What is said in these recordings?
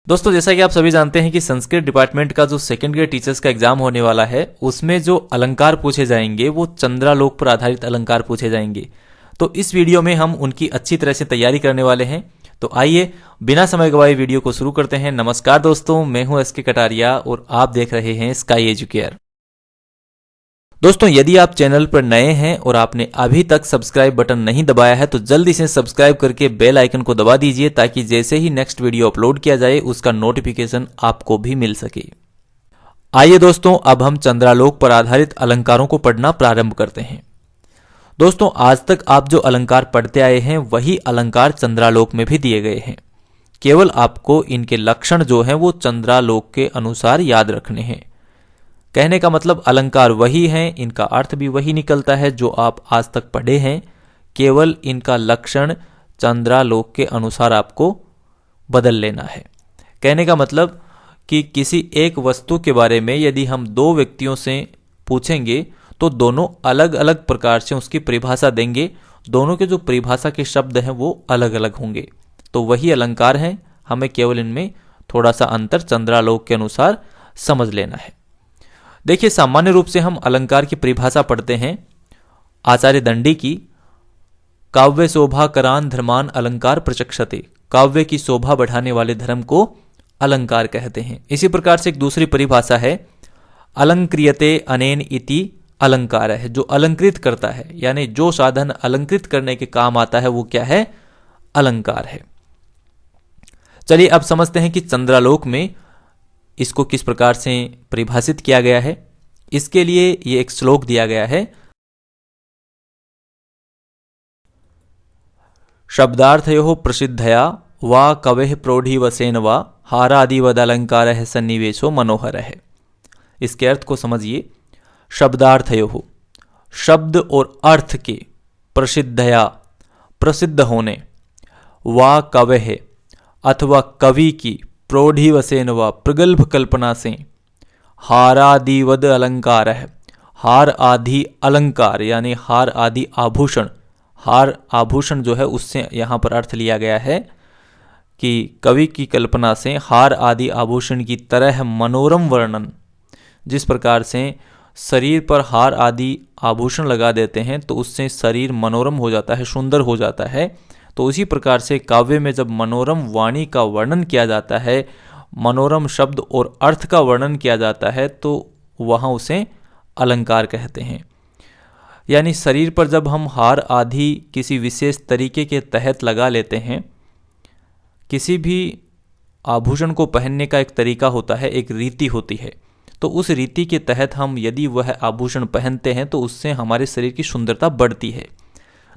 दोस्तों, जैसा कि आप सभी जानते हैं कि संस्कृत डिपार्टमेंट का जो सेकंड ग्रेड टीचर्स का एग्जाम होने वाला है उसमें जो अलंकार पूछे जाएंगे वो चंद्रालोक पर आधारित अलंकार पूछे जाएंगे। तो इस वीडियो में हम उनकी अच्छी तरह से तैयारी करने वाले हैं। तो आइए बिना समय गवाए वीडियो को शुरू करते हैं। नमस्कार दोस्तों, मैं हूं एसके कटारिया और आप देख रहे हैं स्काई एजुकेयर। दोस्तों, यदि आप चैनल पर नए हैं और आपने अभी तक सब्सक्राइब बटन नहीं दबाया है तो जल्दी से सब्सक्राइब करके बेल आइकन को दबा दीजिए ताकि जैसे ही नेक्स्ट वीडियो अपलोड किया जाए उसका नोटिफिकेशन आपको भी मिल सके। आइए दोस्तों, अब हम चंद्रालोक पर आधारित अलंकारों को पढ़ना प्रारंभ करते हैं। दोस्तों, आज तक आप जो अलंकार पढ़ते आए हैं वही अलंकार चंद्रालोक में भी दिए गए हैं। केवल आपको इनके लक्षण जो हैं वो चंद्रालोक के अनुसार याद रखने हैं। कहने का मतलब अलंकार वही हैं, इनका अर्थ भी वही निकलता है जो आप आज तक पढ़े हैं, केवल इनका लक्षण चंद्रालोक के अनुसार आपको बदल लेना है। कहने का मतलब कि किसी एक वस्तु के बारे में यदि हम दो व्यक्तियों से पूछेंगे तो दोनों अलग अलग प्रकार से उसकी परिभाषा देंगे। दोनों के जो परिभाषा के शब्द हैं वो अलग अलग होंगे। तो वही अलंकार हैं, हमें केवल इनमें थोड़ा सा अंतर चंद्रालोक के अनुसार समझ लेना है। देखिए, सामान्य रूप से हम अलंकार की परिभाषा पढ़ते हैं आचार्य दंडी की। काव्य शोभा करान धर्मान अलंकार प्रचक्षते। काव्य की शोभा बढ़ाने वाले धर्म को अलंकार कहते हैं। इसी प्रकार से एक दूसरी परिभाषा है अलंक्रियते अनेन इति अलंकार है, जो अलंकृत करता है, यानी जो साधन अलंकृत करने के काम आता है वो क्या है? अलंकार है। चलिए अब समझते हैं कि चंद्रालोक में इसको किस प्रकार से परिभाषित किया गया है। इसके लिए ये एक श्लोक दिया गया है। शब्दार्थयो प्रसिद्धया वा कवेः प्रौढ़ीवसेन वा हारादिवद अलंकार सन्निवेशो मनोहर है। इसके अर्थ को समझिए। शब्दार्थयो, शब्द और अर्थ के, प्रसिद्धया प्रसिद्ध होने, वा कवेः अथवा कवि की, प्रौढ़ीवसेन व प्रगल्भ कल्पना से, हारादिवद अलंकार है, हार आदि अलंकार यानी हार आदि आभूषण। हार आभूषण जो है उससे यहाँ पर अर्थ लिया गया है कि कवि की कल्पना से हार आदि आभूषण की तरह मनोरम वर्णन। जिस प्रकार से शरीर पर हार आदि आभूषण लगा देते हैं तो उससे शरीर मनोरम हो जाता है, सुंदर हो जाता है। तो उसी प्रकार से काव्य में जब मनोरम वाणी का वर्णन किया जाता है, मनोरम शब्द और अर्थ का वर्णन किया जाता है, तो वहाँ उसे अलंकार कहते हैं। यानी शरीर पर जब हम हार आदि किसी विशेष तरीके के तहत लगा लेते हैं, किसी भी आभूषण को पहनने का एक तरीका होता है, एक रीति होती है। तो उस रीति के तहत हम यदि वह आभूषण पहनते हैं तो उससे हमारे शरीर की सुंदरता बढ़ती है।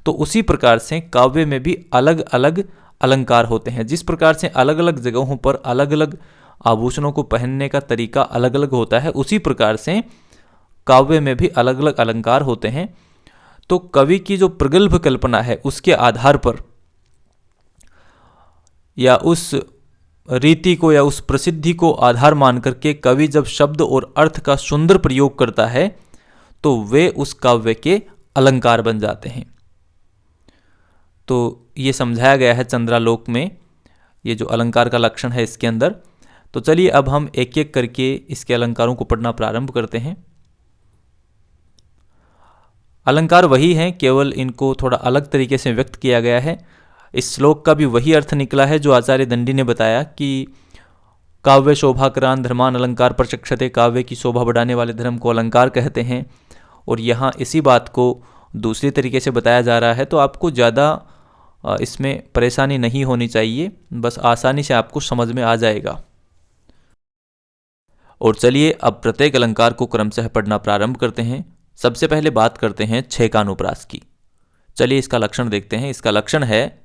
तो उसी प्रकार से काव्य में भी अलग अलग अलंकार होते हैं। जिस प्रकार से अलग अलग जगहों पर अलग अलग आभूषणों को पहनने का तरीका अलग अलग होता है, उसी प्रकार से काव्य में भी अलग अलग अलंकार होते हैं। तो कवि की जो प्रगल्भ कल्पना है उसके आधार पर या उस रीति को या उस प्रसिद्धि को आधार मान करके कवि जब शब्द और अर्थ का सुंदर प्रयोग करता है तो वे उस काव्य के अलंकार बन जाते हैं। तो ये समझाया गया है चंद्रालोक में, ये जो अलंकार का लक्षण है इसके अंदर। तो चलिए अब हम एक एक करके इसके अलंकारों को पढ़ना प्रारंभ करते हैं। अलंकार वही हैं, केवल इनको थोड़ा अलग तरीके से व्यक्त किया गया है। इस श्लोक का भी वही अर्थ निकला है जो आचार्य दंडी ने बताया कि काव्य शोभाकरान धर्मान अलंकार प्रचक्षते। काव्य की शोभा बढ़ाने वाले धर्म को अलंकार कहते हैं। और यहाँ इसी बात को दूसरी तरीके से बताया जा रहा है। तो आपको ज़्यादा इसमें परेशानी नहीं होनी चाहिए, बस आसानी से आपको समझ में आ जाएगा। और चलिए अब प्रत्येक अलंकार को क्रमशः पढ़ना प्रारंभ करते हैं। सबसे पहले बात करते हैं छेकानुप्रास की। चलिए इसका लक्षण देखते हैं। इसका लक्षण है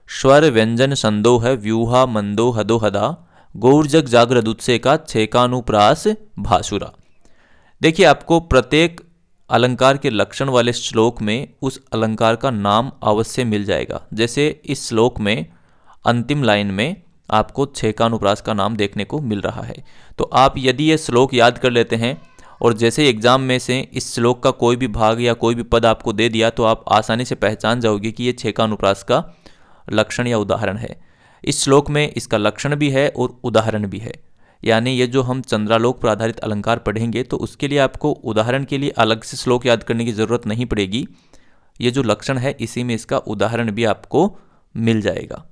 स्वर व्यंजन संदोह व्यूहा मंदो हदो हदा गौरजग जागृदुत्से का छेकानुप्रास भासुरा। देखिए, आपको प्रत्येक अलंकार के लक्षण वाले श्लोक में उस अलंकार का नाम अवश्य मिल जाएगा। जैसे इस श्लोक में अंतिम लाइन में आपको छेकानुप्रास का नाम देखने को मिल रहा है। तो आप यदि ये श्लोक याद कर लेते हैं और जैसे एग्जाम में से इस श्लोक का कोई भी भाग या कोई भी पद आपको दे दिया तो आप आसानी से पहचान जाओगे कि ये छेकानुप्रास का लक्षण या उदाहरण है। इस श्लोक में इसका लक्षण भी है और उदाहरण भी है। यानी ये जो हम चंद्रालोक पर आधारित अलंकार पढ़ेंगे तो उसके लिए आपको उदाहरण के लिए अलग से श्लोक याद करने की ज़रूरत नहीं पड़ेगी। ये जो लक्षण है इसी में इसका उदाहरण भी आपको मिल जाएगा।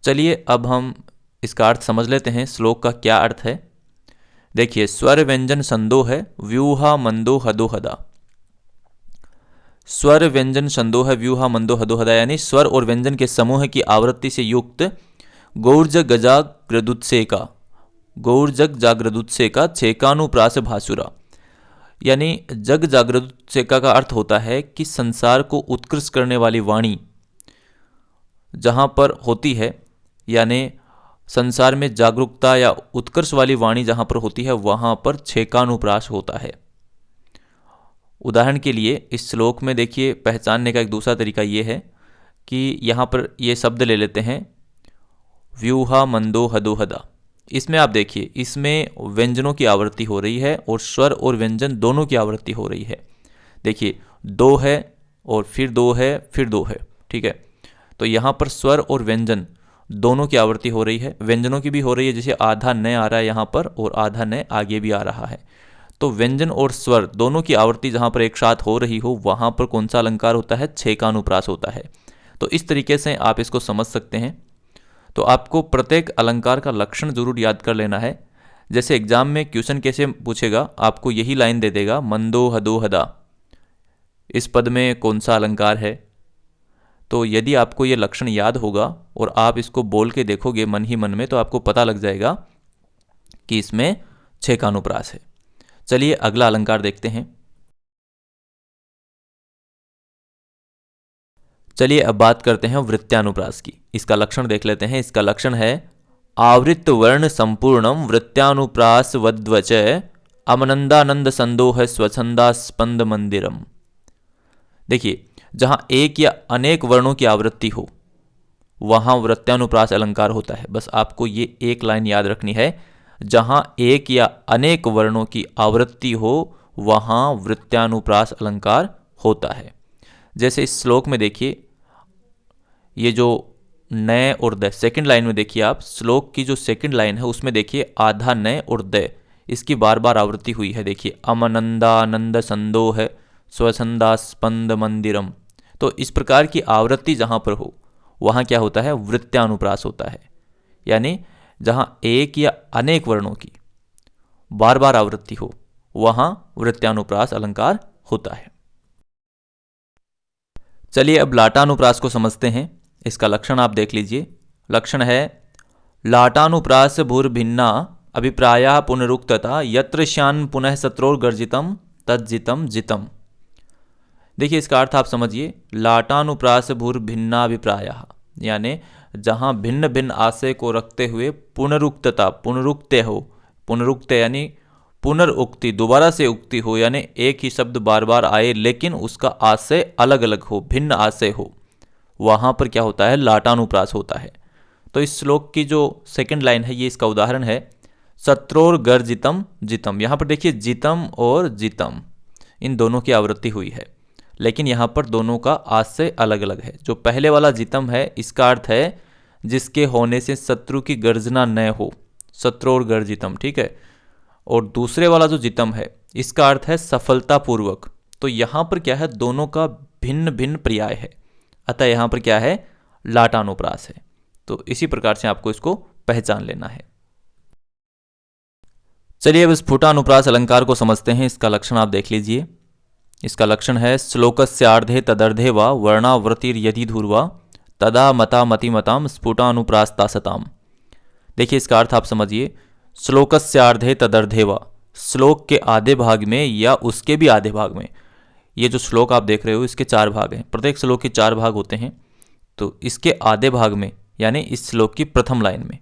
चलिए अब हम इसका अर्थ समझ लेते हैं, श्लोक का क्या अर्थ है। देखिए, स्वर व्यंजन संदोह है व्यूहा मंदो हदोहदा। स्वर व्यंजन संदोह व्यूहा मंदो हदोहदा यानी स्वर और व्यंजन के समूह की आवृत्ति से युक्त गौर्ज गजाग्रदुत्सेका, गौर्जग जागृदुत्सेका छेकानुप्रास भासुरा। यानी जग जागृदुत्सेका का अर्थ होता है कि संसार को उत्कृष्ट करने वाली वाणी जहाँ पर होती है, यानी संसार में जागरूकता या उत्कर्ष वाली वाणी जहाँ पर होती है वहाँ पर छेकानुप्रास होता है। उदाहरण के लिए इस श्लोक में देखिए, पहचानने का एक दूसरा तरीका ये है कि यहाँ पर ये शब्द ले लेते हैं व्यूहा मंदो हदोहदा। इसमें आप देखिए, इसमें व्यंजनों की आवृत्ति हो रही है और स्वर और व्यंजन दोनों की आवृत्ति हो रही है। देखिए, दो है और फिर दो है, फिर दो है, ठीक है। तो यहाँ पर स्वर और व्यंजन दोनों की आवृत्ति हो रही है, व्यंजनों की भी हो रही है, जैसे आधा न आ रहा है यहाँ पर और आधा न आगे भी आ रहा है। तो व्यंजन और स्वर दोनों की आवृत्ति जहाँ पर एक साथ हो रही हो वहाँ पर कौन सा अलंकार होता है? छेकानुप्रास होता है। तो इस तरीके से आप इसको समझ सकते हैं। तो आपको प्रत्येक अलंकार का लक्षण जरूर याद कर लेना है। जैसे एग्जाम में क्वेश्चन कैसे पूछेगा, आपको यही लाइन दे देगा मंदो हदो हदा, इस पद में कौन सा अलंकार है। तो यदि आपको ये लक्षण याद होगा और आप इसको बोल के देखोगे मन ही मन में, तो आपको पता लग जाएगा कि इसमें छेकानुप्रास है। चलिए अगला अलंकार देखते हैं। चलिए अब बात करते हैं वृत्त्यानुप्रास की। इसका लक्षण देख लेते हैं। इसका लक्षण है आवृत्त वर्ण संपूर्णम वृत्त्यानुप्रास वद्वच अमनंदानंद संदोह स्वच्छंदास्पंद मंदिरम। देखिए, जहां एक या अनेक वर्णों की आवृत्ति हो वहां वृत्त्यानुप्रास अलंकार होता है। बस आपको ये एक लाइन याद रखनी है, जहां एक या अनेक वर्णों की आवृत्ति हो वहां वृत्त्यानुप्रास अलंकार होता है। जैसे इस श्लोक में देखिए, ये जो न और द, सेकंड लाइन में देखिए आप, श्लोक की जो सेकंड लाइन है उसमें देखिए आधा न और द, इसकी बार बार आवृत्ति हुई है। देखिए, अमनंदानंद संदोह स्वछंदास्पंद मंदिरम। तो इस प्रकार की आवृत्ति जहां पर हो वहां क्या होता है? वृत्त्यानुप्रास होता है। यानी जहां एक या अनेक वर्णों की बार बार आवृत्ति हो वहां वृत्त्यानुप्रास अलंकार होता है। चलिए अब लाटानुप्रास को समझते हैं। इसका लक्षण आप देख लीजिए। लक्षण है लाटानुप्रास भूर्भिन्ना अभिप्राया पुनरुक्तता यत्र श्यान पुनः शत्रोर्गर्जितम तज्जितम जितम। देखिए, इसका अर्थ आप समझिए। लाटानुप्रास भूर्भिन्ना अभिप्राया, यानी जहां भिन्न भिन्न आशय को रखते हुए पुनरुक्तता, पुनरुक्ते हो, पुनरुक्ते यानी पुनरुक्ति, दोबारा से उक्ति हो, यानी एक ही शब्द बार बार आए लेकिन उसका आशय अलग अलग हो, भिन्न आशय हो, वहां पर क्या होता है? लाटानुप्रास होता है। तो इस श्लोक की जो सेकंड लाइन है ये इसका उदाहरण है शत्रोर गर्जितम जितम। यहां पर देखिए जितम और जितम इन दोनों की आवृत्ति हुई है, लेकिन यहां पर दोनों का आशय अलग अलग है। जो पहले वाला जितम है इसका अर्थ है जिसके होने से शत्रु की गर्जना न हो, शत्रोर गर्जितम, ठीक है। और दूसरे वाला जो जितम है इसका अर्थ है सफलतापूर्वक। तो यहां पर क्या है? दोनों का भिन्न भिन्न पर्याय है, अतः यहां पर क्या है? लाटानुप्रास है। तो इसी प्रकार से आपको इसको पहचान लेना है। चलिए अब स्फुटानुप्रास अलंकार को समझते हैं। इसका लक्षण आप देख लीजिए। इसका लक्षण है श्लोकस्यार्धे तदर्धे वा वर्णावृतिर्यदि धूर्वा तदा मता मतिमताम स्फुटानुप्रास्तासताम। देखिए, इसका अर्थ आप समझिए। श्लोकस्यार्धे तदर्धे वा, श्लोक के आधे भाग में या उसके भी आधे भाग में। ये जो श्लोक आप देख रहे हो इसके 4 भाग हैं, प्रत्येक श्लोक के 4 भाग होते हैं। तो इसके आधे भाग में यानी इस श्लोक की प्रथम लाइन में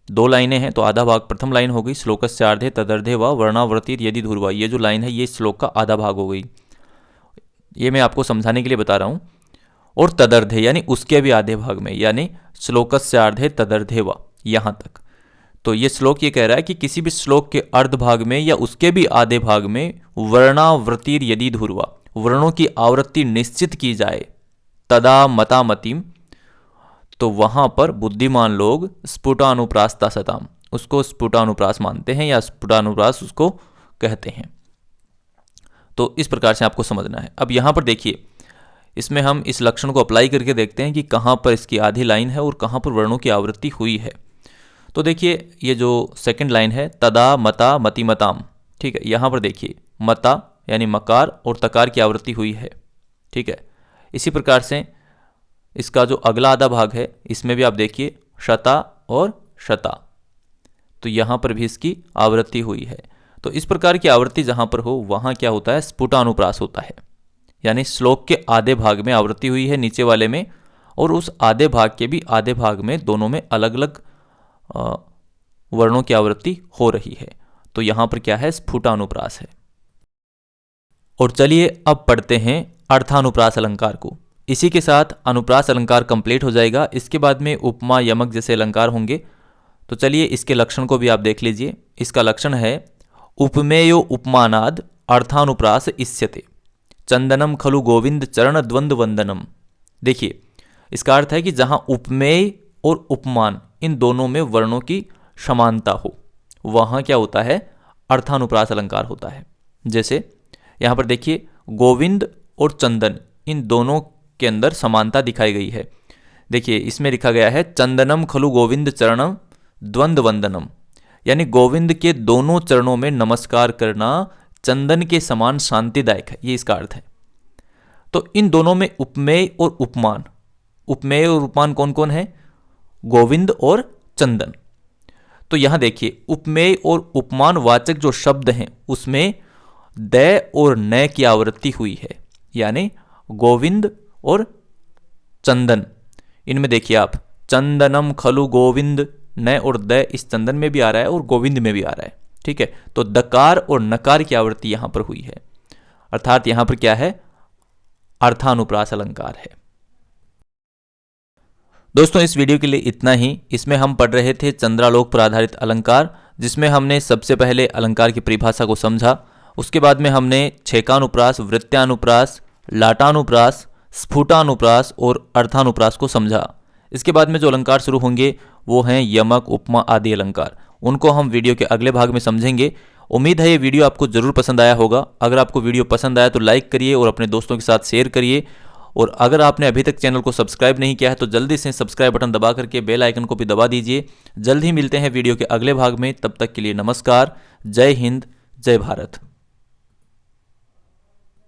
2 लाइनें हैं, तो आधा भाग प्रथम लाइन हो गई श्लोकस्यार्धे तदर्धे वा वर्णावृतिर्यदि धूर्वा। ये जो लाइन है ये श्लोक का आधा भाग हो गई। ये मैं आपको समझाने के लिए बता रहा हूँ। और तदर्धे यानी उसके भी आधे भाग में, यानी श्लोकस्यार्धे तदर्धे वा, यहाँ तक। तो ये श्लोक ये कह रहा है कि किसी भी श्लोक के अर्ध भाग में या उसके भी आधे भाग में वर्णावृतिर यदि धुर्वा, वर्णों की आवृत्ति निश्चित की जाए, तदा मता मतिम, तो वहां पर बुद्धिमान लोग स्फुटानुप्रासता सताम, उसको स्फुटानुप्रास मानते हैं या स्फुटानुप्रास उसको कहते हैं। तो इस प्रकार से आपको समझना है। अब यहां पर देखिए, इसमें हम इस लक्षण को अप्लाई करके देखते हैं कि कहां पर इसकी आधी लाइन है और कहां पर वर्णों की आवृत्ति हुई है। तो देखिए, ये जो सेकंड लाइन है, तदा मता मति मताम, ठीक है, यहां पर देखिए मता यानी मकार और तकार की आवृत्ति हुई है, ठीक है। इसी प्रकार से इसका जो अगला आधा भाग है, इसमें भी आप देखिए शता और शता, तो यहां पर भी इसकी आवृत्ति हुई है। तो इस प्रकार की आवृत्ति जहां पर हो वहां क्या होता है, स्फुटानुप्रास होता है, यानी श्लोक के आधे भाग में आवृत्ति हुई है नीचे वाले में, और उस आधे भाग के भी आधे भाग में दोनों में अलग अलग वर्णों की आवृत्ति हो रही है। तो यहां पर क्या है, स्फुटानुप्रास है। और चलिए अब पढ़ते हैं अर्थानुप्रास अलंकार को। इसी के साथ अनुप्रास अलंकार कंप्लीट हो जाएगा। इसके बाद में उपमा यमक जैसे अलंकार होंगे। तो चलिए इसके लक्षण को भी आप देख लीजिए। इसका लक्षण है उपमेयो उपमानाद अर्थानुप्रास इष्यते चंदनम खलु गोविंद चरण द्वंद्व वंदनम। देखिए, इसका अर्थ है कि जहां उपमेय और उपमान इन दोनों में वर्णों की समानता हो वहां क्या होता है, अर्थानुप्रास अलंकार होता है। जैसे यहां पर देखिए, गोविंद और चंदन इन दोनों के अंदर समानता दिखाई गई है। देखिए इसमें लिखा गया है चंदनम खलु गोविंद चरणम द्वंद्व वंदनम, यानी गोविंद के दोनों चरणों में नमस्कार करना चंदन के समान शांतिदायक है, ये इसका अर्थ है। तो इन दोनों में उपमेय और उपमान, उपमेय और उपमान कौन कौन है, गोविंद और चंदन। तो यहां देखिए उपमेय और उपमान वाचक जो शब्द हैं उसमें द और न की आवृत्ति हुई है, यानी गोविंद और चंदन, इनमें देखिए आप चंदनम खलु गोविंद, न और द इस चंदन में भी आ रहा है और गोविंद में भी आ रहा है, ठीक है। तो दकार और नकार की आवृत्ति यहां पर हुई है, अर्थात यहां पर क्या है, अर्थानुप्रास अलंकार है। दोस्तों इस वीडियो के लिए इतना ही। इसमें हम पढ़ रहे थे चंद्रालोक पर आधारित अलंकार, जिसमें हमने सबसे पहले अलंकार की परिभाषा को समझा। उसके बाद में हमने छेकानुप्रास, वृत्त्यानुप्रास, लाटानुप्रास, स्फुटानुप्रास और अर्थानुप्रास को समझा। इसके बाद में जो अलंकार शुरू होंगे वो हैं यमक, उपमा आदि अलंकार। उनको हम वीडियो के अगले भाग में समझेंगे। उम्मीद है ये वीडियो आपको जरूर पसंद आया होगा। अगर आपको वीडियो पसंद आया तो लाइक करिए और अपने दोस्तों के साथ शेयर करिए। और अगर आपने अभी तक चैनल को सब्सक्राइब नहीं किया है तो जल्दी से सब्सक्राइब बटन दबा करके बेल आइकन को भी दबा दीजिए। जल्द ही मिलते हैं वीडियो के अगले भाग में, तब तक के लिए नमस्कार। जय हिंद, जय भारत।